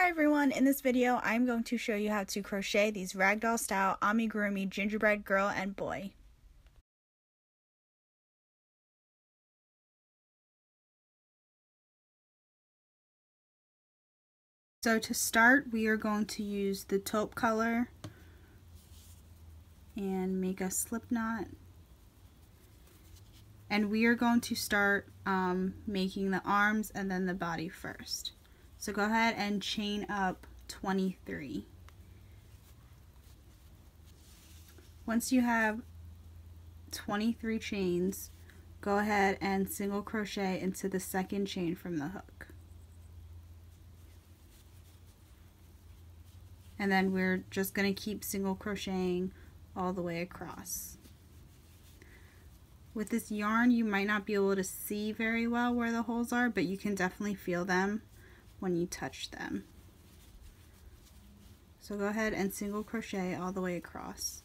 everyone, in this video I'm going to show you how to crochet these ragdoll style amigurumi gingerbread girl and boy. So to start, we are going to use the taupe color and make a slip knot. And we are going to start making the arms and then the body first. So go ahead and chain up 23. Once you have 23 chains, go ahead and single crochet into the second chain from the hook. And then we're just going to keep single crocheting all the way across. With this yarn, you might not be able to see very well where the holes are, but you can definitely feel them when you touch them. So go ahead and single crochet all the way across.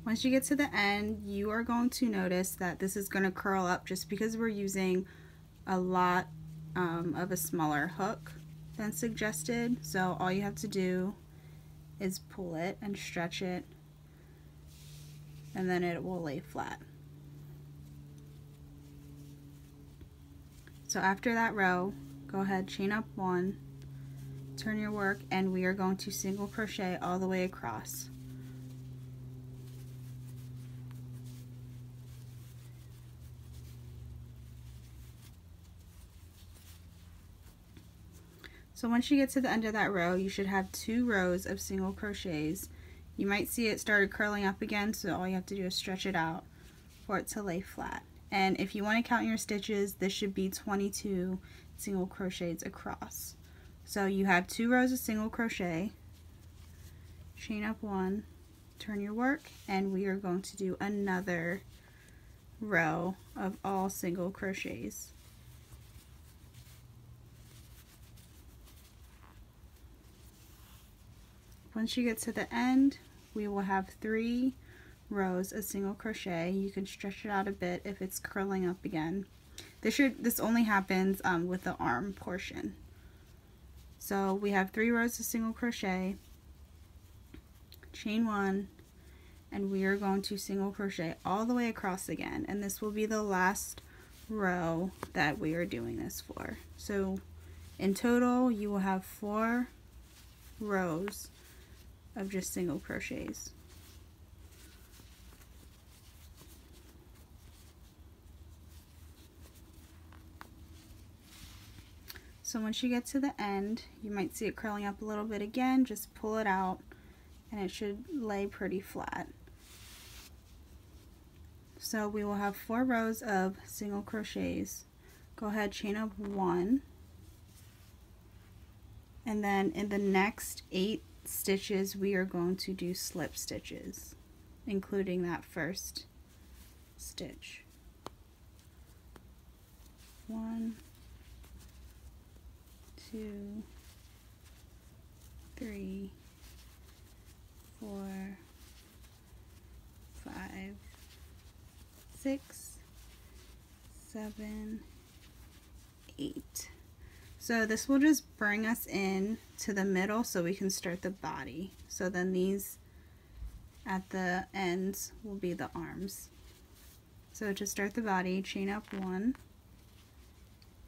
Once you get to the end, you are going to notice that this is going to curl up just because we're using a lot of a smaller hook than suggested. So all you have to do is pull it and stretch it, and then it will lay flat. So after that row, go ahead, chain up 1, turn your work, and we are going to single crochet all the way across. So once you get to the end of that row, you should have 2 rows of single crochets. You might see it started curling up again, so all you have to do is stretch it out for it to lay flat. And if you want to count your stitches, this should be 22 single crochets across. So you have 2 rows of single crochet, chain up 1, turn your work, and we are going to do another row of all single crochets. Once you get to the end, we will have 3 rows of single crochet. You can stretch it out a bit if it's curling up again. This only happens with the arm portion. So we have 3 rows of single crochet, chain 1, and we are going to single crochet all the way across again, and this will be the last row that we are doing this for. So in total you will have 4 rows of just single crochets. So once you get to the end, you might see it curling up a little bit again. Just pull it out and it should lay pretty flat. So we will have 4 rows of single crochets. Go ahead, chain up 1, and then in the next 8 stitches we are going to do slip stitches, including that first stitch. 1, 2, 3, 4, 5, 6, 7, 8. So this will just bring us in to the middle so we can start the body. So then these at the ends will be the arms. So to start the body, chain up 1,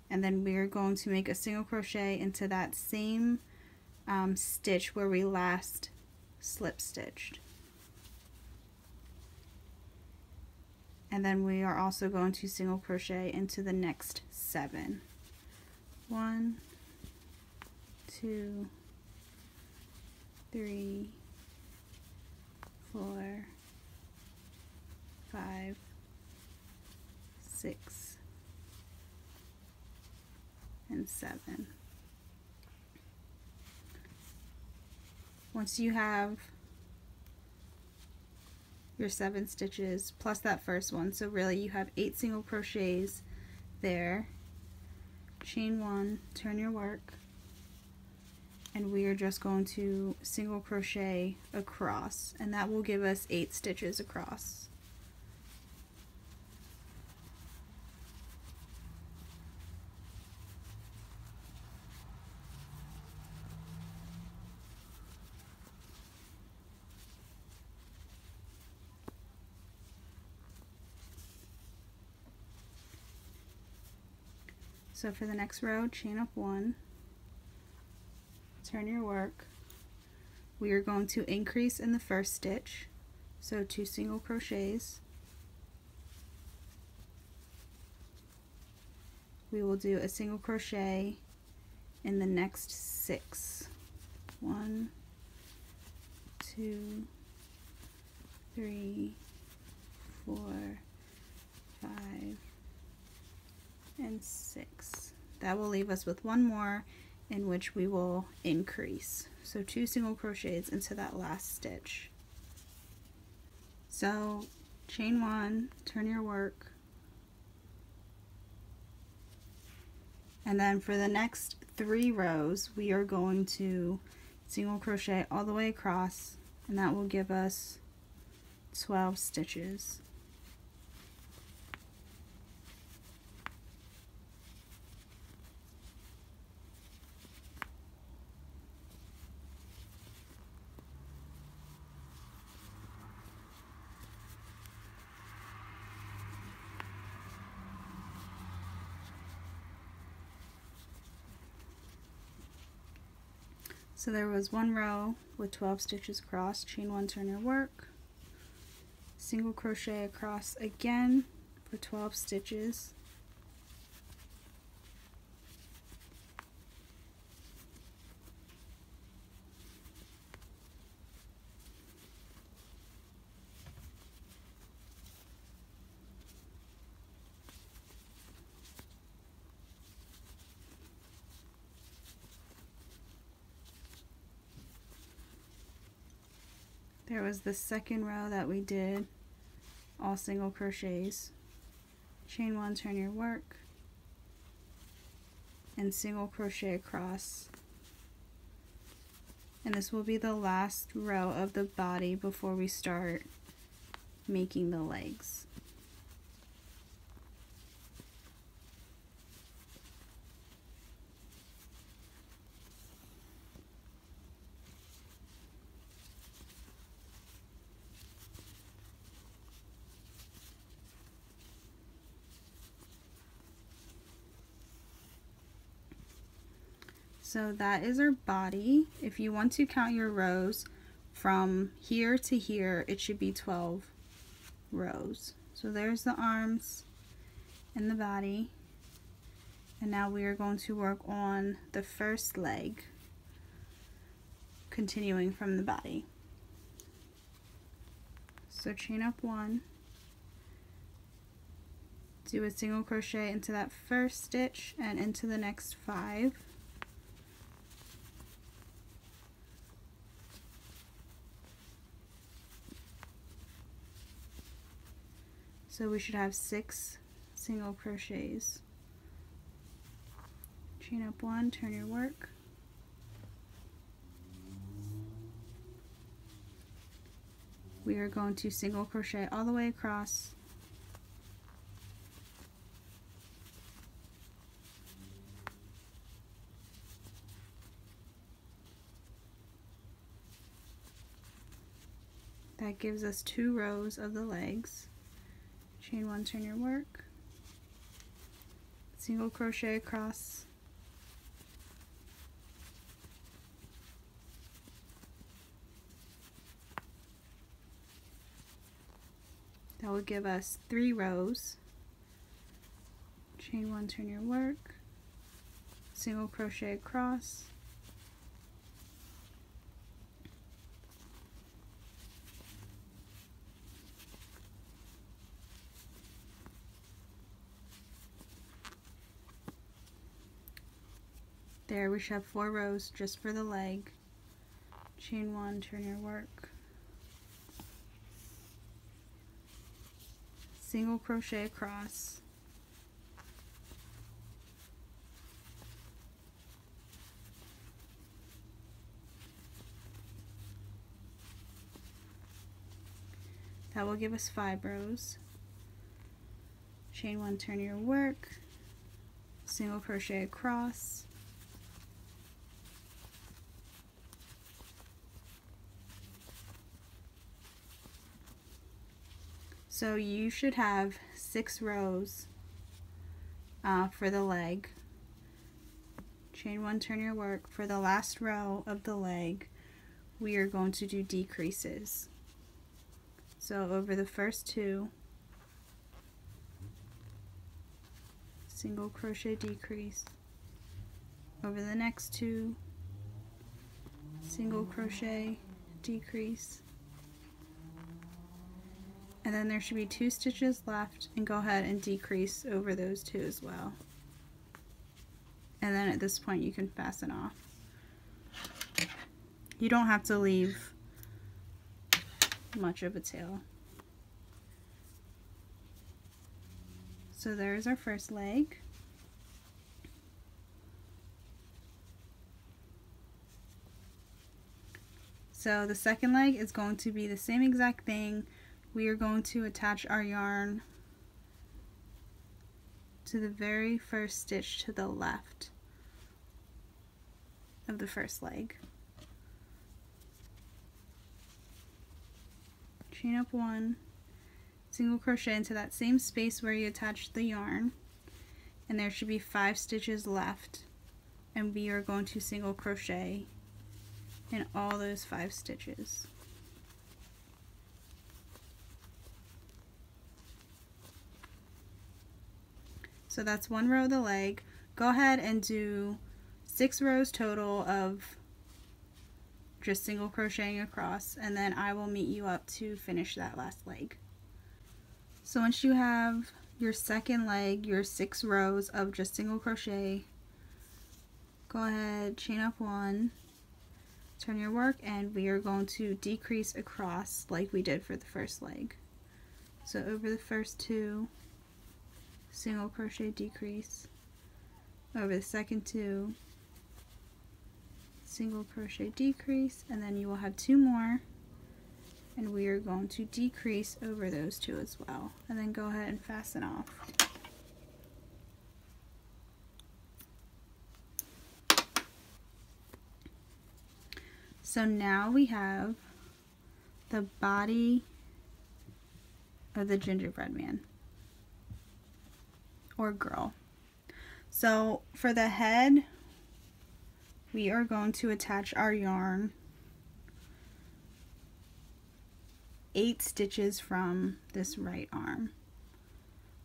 and then we are going to make a single crochet into that same stitch where we last slip stitched. And then we are also going to single crochet into the next 7. 1, 2, 3, 4, 5, 6, and 7. Once you have your 7 stitches plus that first one, so really you have 8 single crochets there, chain 1, turn your work, and we are just going to single crochet across, and that will give us 8 stitches across. So for the next row, chain up 1, turn your work. We are going to increase in the first stitch, so 2 single crochets. We will do a single crochet in the next 6. 1, 2, 3, 4, 5, and 6. That will leave us with one more in which we will increase. So 2 single crochets into that last stitch. So chain 1, turn your work, and then for the next 3 rows we are going to single crochet all the way across, and that will give us 12 stitches. So there was one row with 12 stitches across, chain 1, turn your work, single crochet across again for 12 stitches, there was the second row that we did all single crochets, chain 1, turn your work, and single crochet across, and this will be the last row of the body before we start making the legs. So that is our body. If you want to count your rows from here to here, it should be 12 rows. So there's the arms and the body. And now we are going to work on the first leg, continuing from the body. So chain up 1, do a single crochet into that first stitch and into the next 5. So we should have 6 single crochets. Chain up 1, turn your work, we are going to single crochet all the way across, that gives us 2 rows of the legs. Chain 1, turn your work, single crochet across, that will give us 3 rows. Chain 1, turn your work, single crochet across, there we should have 4 rows just for the leg. Chain 1, turn your work, single crochet across, that will give us 5 rows. Chain 1, turn your work, single crochet across, so you should have 6 rows for the leg. chain 1, turn your work. For the last row of the leg, we are going to do decreases. So over the first 2, single crochet decrease. Over the next 2, single crochet decrease. And then there should be 2 stitches left, and go ahead and decrease over those 2 as well. And then at this point you can fasten off. You don't have to leave much of a tail. So there's our first leg. So the second leg is going to be the same exact thing. We are going to attach our yarn to the very first stitch to the left of the first leg. Chain up 1, single crochet into that same space where you attached the yarn, and there should be 5 stitches left, and we are going to single crochet in all those 5 stitches. So that's 1 row of the leg. Go ahead and do 6 rows total of just single crocheting across, and then I will meet you up to finish that last leg. So once you have your second leg, your 6 rows of just single crochet, go ahead, chain up 1, turn your work, and we are going to decrease across like we did for the first leg. So over the first 2, single crochet decrease. Over the second 2, single crochet decrease, and then you will have 2 more, and we are going to decrease over those 2 as well, and then go ahead and fasten off. So now we have the body of the gingerbread man or girl. So for the head, we are going to attach our yarn 8 stitches from this right arm.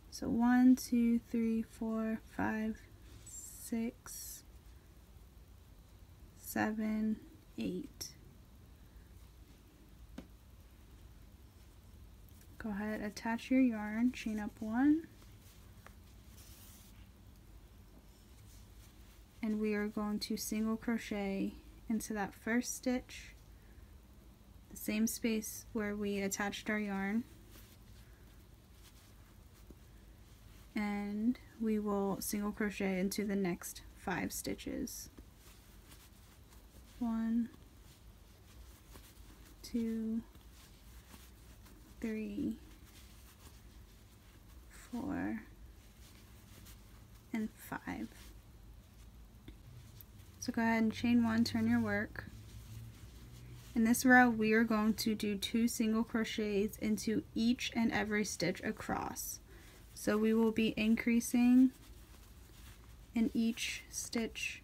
So 1, 2, 3, 4, 5, 6, 7, 8. Go ahead, attach your yarn, chain up 1, and we are going to single crochet into that first stitch, the same space where we attached our yarn, and we will single crochet into the next 5 stitches. 1, 2, 3, 4, and 5. So go ahead and chain 1, turn your work. In this row, we are going to do 2 single crochets into each and every stitch across. So we will be increasing in each stitch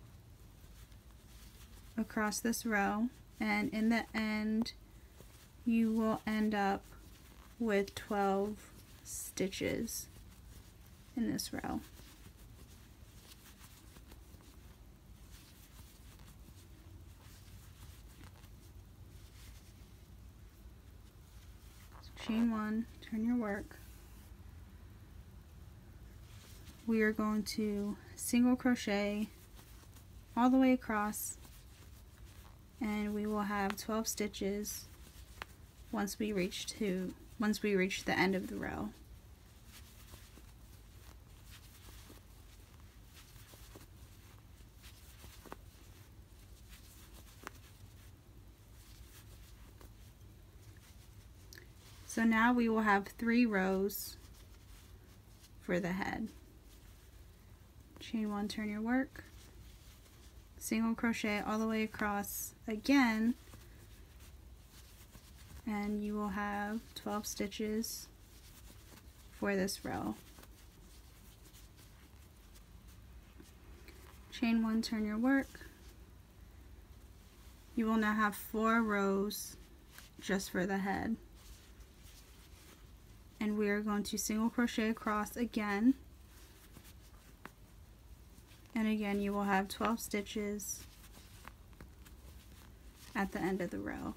across this row, and in the end you will end up with 12 stitches in this row. So chain 1, turn your work. We are going to single crochet all the way across, and we will have 12 stitches once we reach the end of the row. So now we will have 3 rows for the head. Chain 1, turn your work, single crochet all the way across again, and you will have 12 stitches for this row. chain 1, turn your work. You will now have 4 rows just for the head. And we are going to single crochet across again. And again, you will have 12 stitches at the end of the row.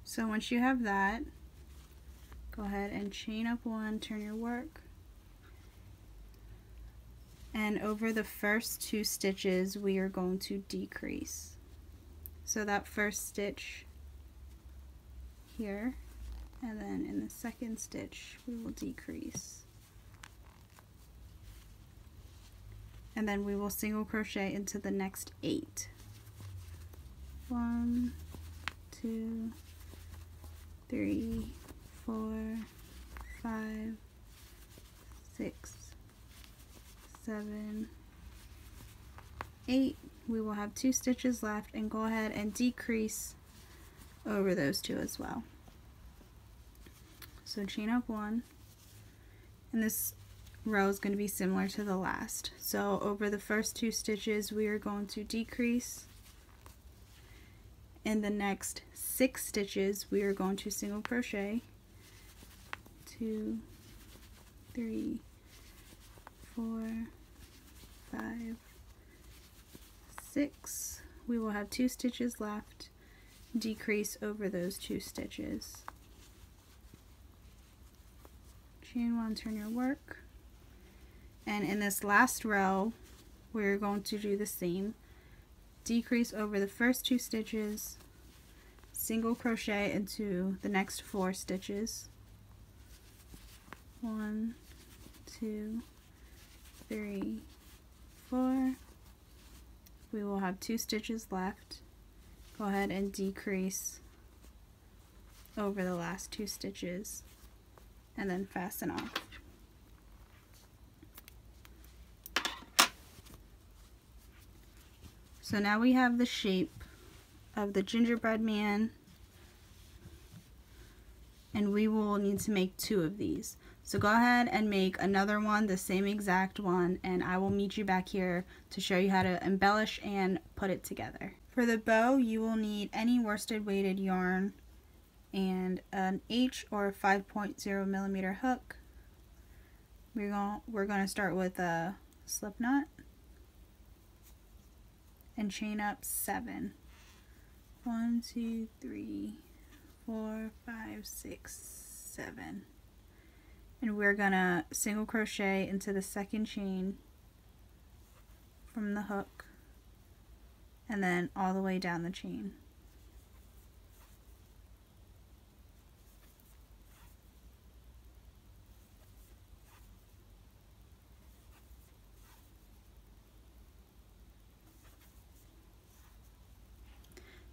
So once you have that, go ahead and chain up 1, turn your work. And over the first 2 stitches, we are going to decrease. So that first stitch here, and then in the second stitch, we will decrease. And then we will single crochet into the next 8. 1, 2, 3, 4, 5, 6, 7, 8. We will have 2 stitches left, and go ahead and decrease over those 2 as well. So chain up 1, and this row is going to be similar to the last. So over the first 2 stitches, we are going to decrease. In the next 6 stitches, we are going to single crochet. 2, 3, 4, 5, 6. We will have 2 stitches left. Decrease over those 2 stitches. Chain 1, turn your work. And in this last row, we're going to do the same. Decrease over the first 2 stitches, single crochet into the next 4 stitches. 1, 2, 3, 4. We will have 2 stitches left. Go ahead and decrease over the last 2 stitches and then fasten off. So now we have the shape of the gingerbread man, and we will need to make 2 of these. So go ahead and make another one, the same exact one, and I will meet you back here to show you how to embellish and put it together. For the bow, you will need any worsted weighted yarn and an H or 5.0 millimeter hook. We're going to start with a slip knot and chain up 7. 1, 2, 3, 4, 5, 6, 7. And we're gonna single crochet into the second chain from the hook and then all the way down the chain.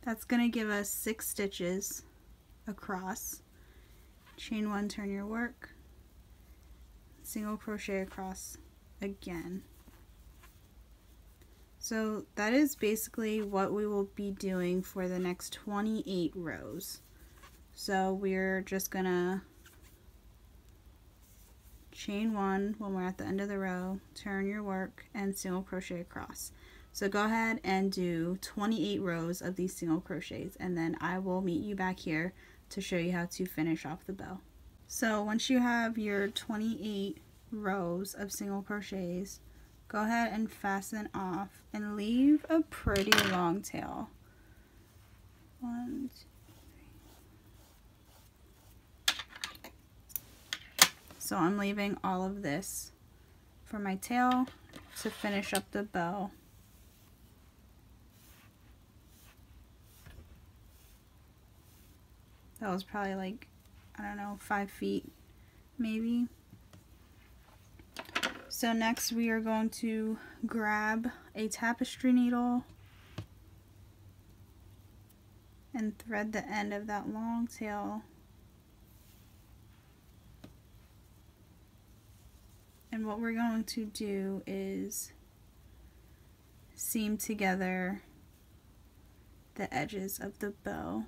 That's going to give us 6 stitches across. Chain 1, turn your work, single crochet across again. So that is basically what we will be doing for the next 28 rows. So we're just going to chain 1 when we're at the end of the row, turn your work, and single crochet across. So go ahead and do 28 rows of these single crochets, and then I will meet you back here to show you how to finish off the bow. So once you have your 28 rows of single crochets, go ahead and fasten off and leave a pretty long tail. 1, 2, 3. So I'm leaving all of this for my tail to finish up the bow. That was probably like, I don't know, 5 feet maybe. So next we are going to grab a tapestry needle and thread the end of that long tail. And what we're going to do is seam together the edges of the bow.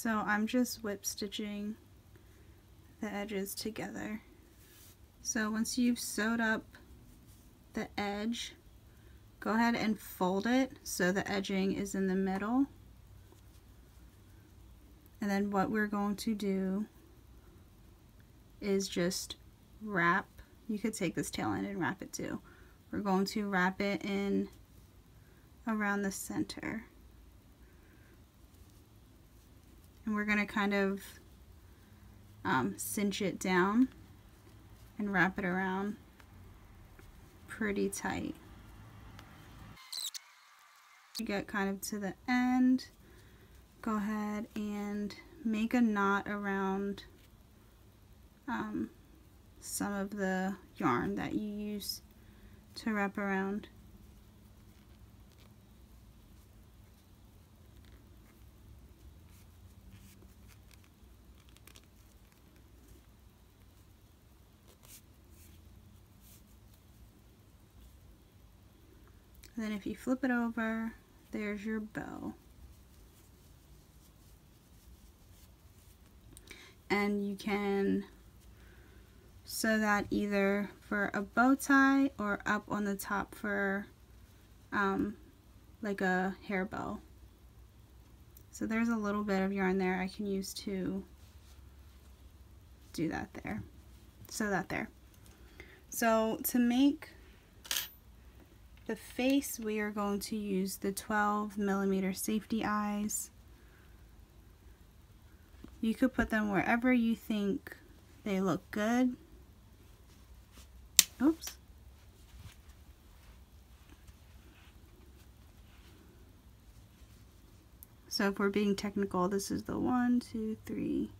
So I'm just whip stitching the edges together. So once you've sewed up the edge, go ahead and fold it so the edging is in the middle. And then what we're going to do is just wrap. You could take this tail end and wrap it too. We're going to wrap it in around the center. And we're going to kind of cinch it down and wrap it around pretty tight. You get kind of to the end, go ahead and make a knot around some of the yarn that you use to wrap around. And then if you flip it over, there's your bow. And you can sew that either for a bow tie or up on the top for like a hair bow. So there's a little bit of yarn there I can use to do that there. Sew that there. So to make the face, we are going to use the 12mm safety eyes. You could put them wherever you think they look good. Oops. So if we're being technical, this is the 1, 2, 3.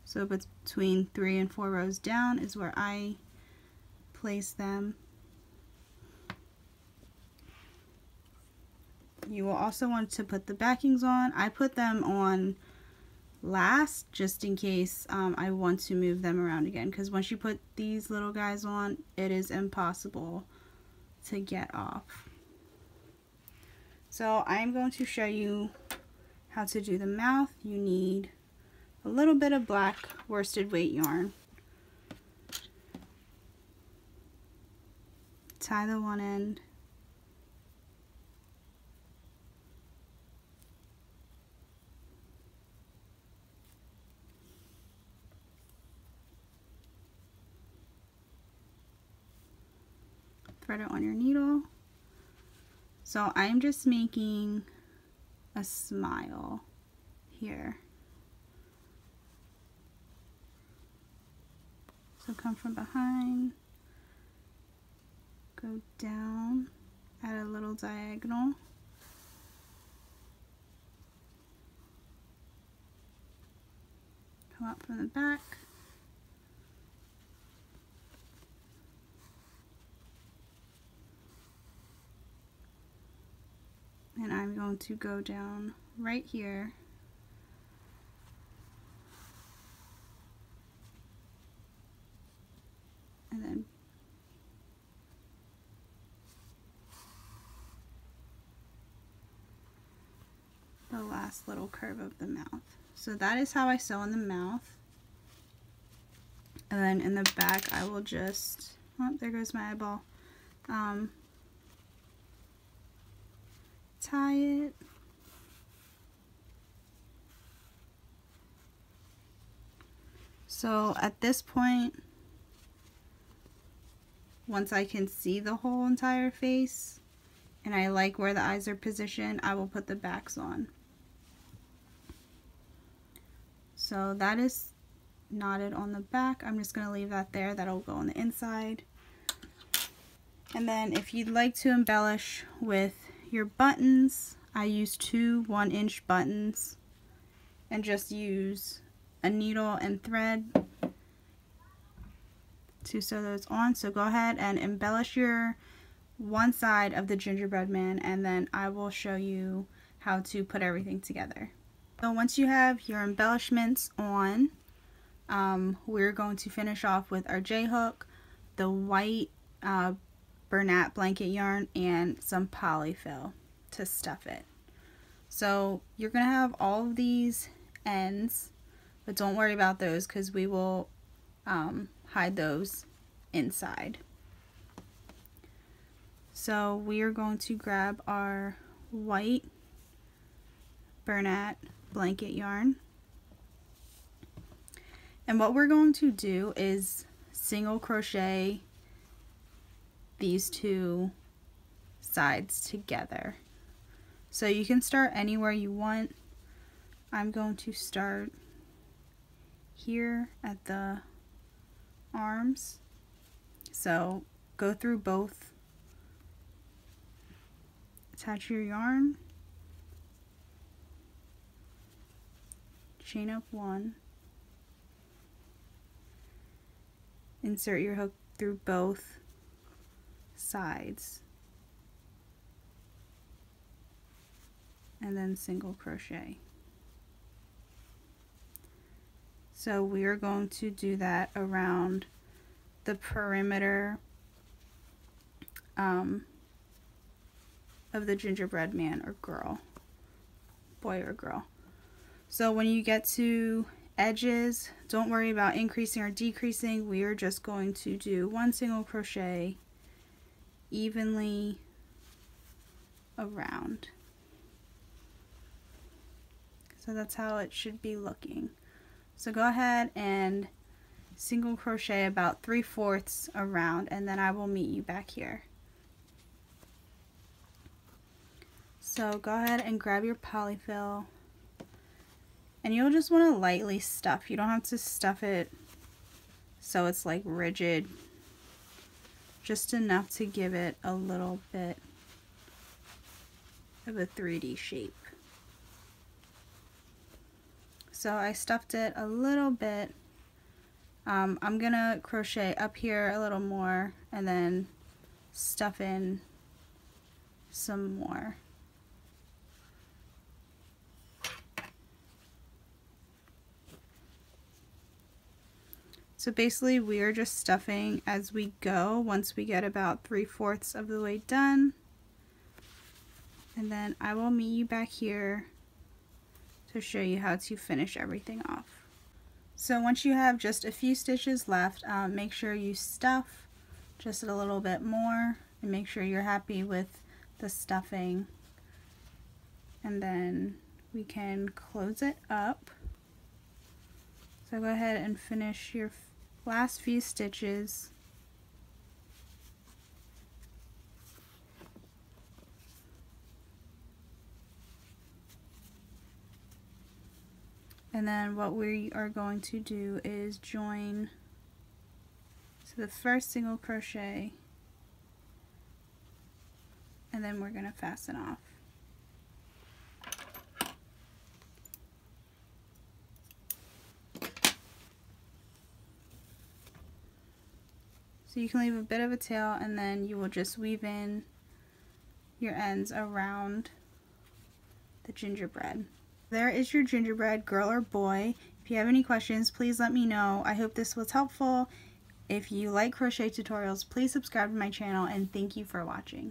So between 3 and 4 rows down is where I place them. You will also want to put the backings on. I put them on last just in case I want to move them around again, because once you put these little guys on, it is impossible to get off. So I'm going to show you how to do the mouth. You need a little bit of black worsted weight yarn. Tie the one end. Thread it on your needle. So I'm just making a smile here. So come from behind, go down, add a little diagonal. Come up from the back. And I'm going to go down right here. And then the last little curve of the mouth. So that is how I sew in the mouth. And then in the back I will just, oh, there goes my eyeball. Tie it. So at this point, once I can see the whole entire face and I like where the eyes are positioned, I will put the backs on. So that is knotted on the back. I'm just going to leave that there. That'll go on the inside. And then if you'd like to embellish with your buttons, I use 2 1-inch buttons and just use a needle and thread to sew those on. So go ahead and embellish your one side of the gingerbread man, and then I will show you how to put everything together. So once you have your embellishments on, we're going to finish off with our J-hook, the white Bernat blanket yarn, and some Poly-fil to stuff it. So you're going to have all of these ends, but don't worry about those because we will hide those inside. So we are going to grab our white Bernat blanket yarn, and what we're going to do is single crochet these two sides together. So you can start anywhere you want. I'm going to start here at the arms. So go through both, attach your yarn, chain up one, insert your hook through both sides, and then single crochet. So we are going to do that around the perimeter of the gingerbread man or girl, boy or girl. So when you get to edges, don't worry about increasing or decreasing. We are just going to do one single crochet evenly around. So that's how it should be looking. So go ahead and single crochet about 3/4 around, and then I will meet you back here. So go ahead and grab your polyfill, and you'll just want to lightly stuff. You don't have to stuff it so it's like rigid, just enough to give it a little bit of a 3D shape. So I stuffed it a little bit. I'm gonna crochet up here a little more and then stuff in some more. So basically we are just stuffing as we go once we get about 3/4 of the way done. And then I will meet you back here to show you how to finish everything off. So once you have just a few stitches left, make sure you stuff just a little bit more and make sure you're happy with the stuffing. And then we can close it up. So go ahead and finish your last few stitches. And then what we are going to do is join to the first single crochet, and then we're going to fasten off. So you can leave a bit of a tail, and then you will just weave in your ends around the gingerbread. There is your gingerbread, girl or boy. If you have any questions, please let me know. I hope this was helpful. If you like crochet tutorials, please subscribe to my channel, and thank you for watching.